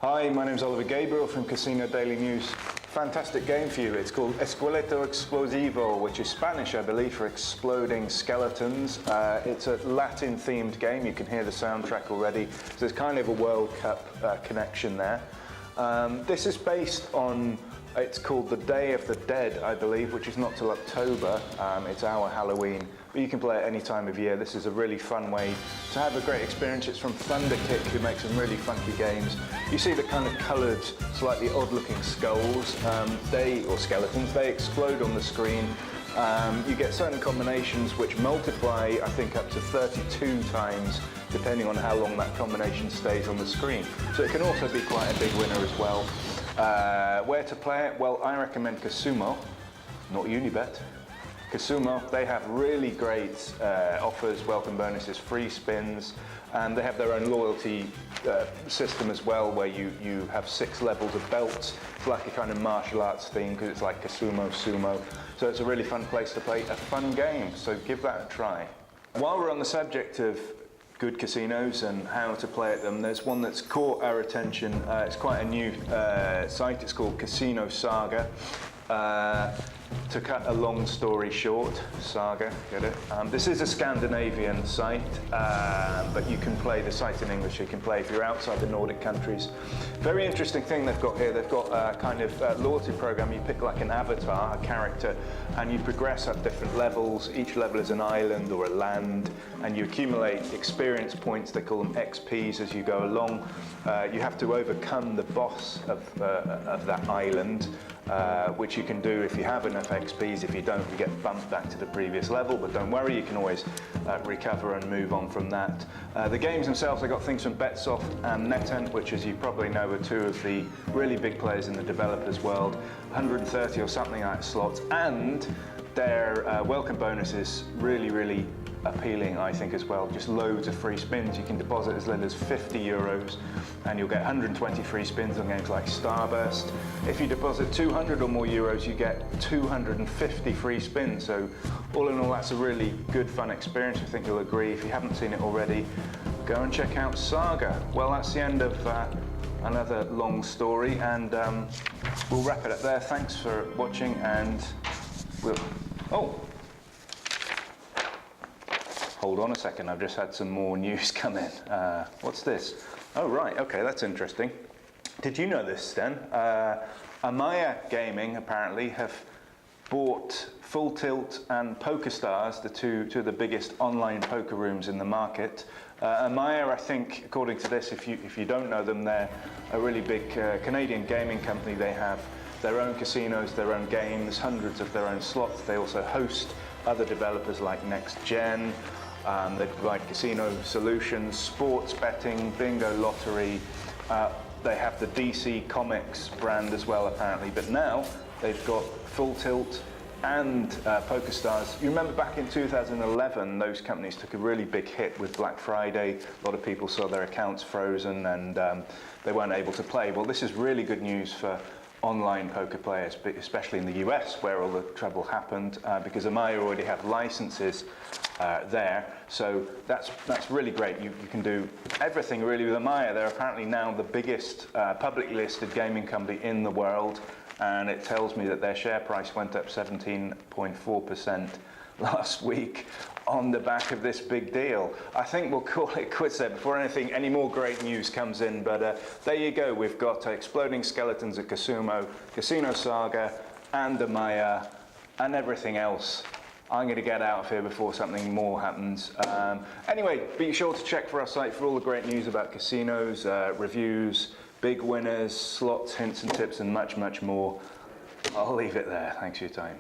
Hi, my name is Gabriel from Casino Daily News. Fantastic game for you. It's called Esqueleto Explosivo, which is Spanish, I believe, for exploding skeletons. It's a Latin-themed game. You can hear the soundtrack already. So there's kind of a World Cup connection there. This is based on, it's called the Day of the Dead, I believe, which is not till October. It's our Halloween, but you can play it any time of year. This is a really fun way to have a great experience. It's from Thunderkick, who makes some really funky games. You see the kind of coloured, slightly odd-looking skulls, or skeletons, they explode on the screen. You get certain combinations which multiply, I think, up to 32 times, depending on how long that combination stays on the screen. So it can also be quite a big winner as well. Where to play it? Well, I recommend Casumo, not Unibet. Casumo, they have really great offers, welcome bonuses, free spins, and they have their own loyalty system as well, where you have 6 levels of belts. It's like a kind of martial arts theme because it's like Casumo Sumo. So it's a really fun place to play a fun game, so give that a try. While we're on the subject of good casinos and how to play at them, there's one that's caught our attention. It's quite a new site. It's called Casino Saga. To cut a long story short, Saga, get it? This is a Scandinavian site, but you can play the site in English. You can play if you're outside the Nordic countries. Very interesting thing they've got here. They've got a kind of loyalty program. You pick like an avatar, a character, and you progress up different levels. Each level is an island or a land, and you accumulate experience points. They call them XPs as you go along. You have to overcome the boss of that island, which you can do if you have enough XPs. If you don't, you get bumped back to the previous level, but don't worry, you can always recover and move on from that. The games themselves, I got things from Betsoft and NetEnt, which, as you probably know, are 2 of the really big players in the developers world. 130 or something like slots, and their welcome bonus is really appealing, I think, as well. Just loads of free spins. You can deposit as little as 50 euros and you'll get 120 free spins on games like Starburst. If you deposit 200 or more euros, you get 250 free spins. So all in all, that's a really good, fun experience. I think you'll agree. If you haven't seen it already, go and check out Saga. Well, that's the end of another long story, and we'll wrap it up there. Thanks for watching, and hold on a second, I've just had some more news come in. What's this? Oh, right, okay, that's interesting. Did you know this, Sten? Amaya Gaming, apparently, have bought Full Tilt and PokerStars, the two of the biggest online poker rooms in the market. Amaya, I think, according to this, if you don't know them, they're a really big Canadian gaming company. They have their own casinos, their own games, hundreds of their own slots. They also host other developers like Next Gen. They provide casino solutions, sports betting, bingo, lottery. They have the DC Comics brand as well, apparently. But now they've got Full Tilt and PokerStars. You remember back in 2011, those companies took a really big hit with Black Friday. A lot of people saw their accounts frozen and they weren't able to play. Well, this is really good news for online poker players, especially in the US, where all the trouble happened, because Amaya already have licenses there. So that's really great. You can do everything really with Amaya. They're apparently now the biggest publicly listed gaming company in the world, and it tells me that their share price went up 17.4% last week on the back of this big deal. I think we'll call it quits there before any more great news comes in, but there you go. We've got exploding skeletons at Casumo, Casino Saga, and Amaya, and everything else. I'm going to get out of here before something more happens. Anyway, be sure to check for our site for all the great news about casinos, reviews, big winners, slots, hints and tips, and much more. I'll leave it there. Thanks for your time.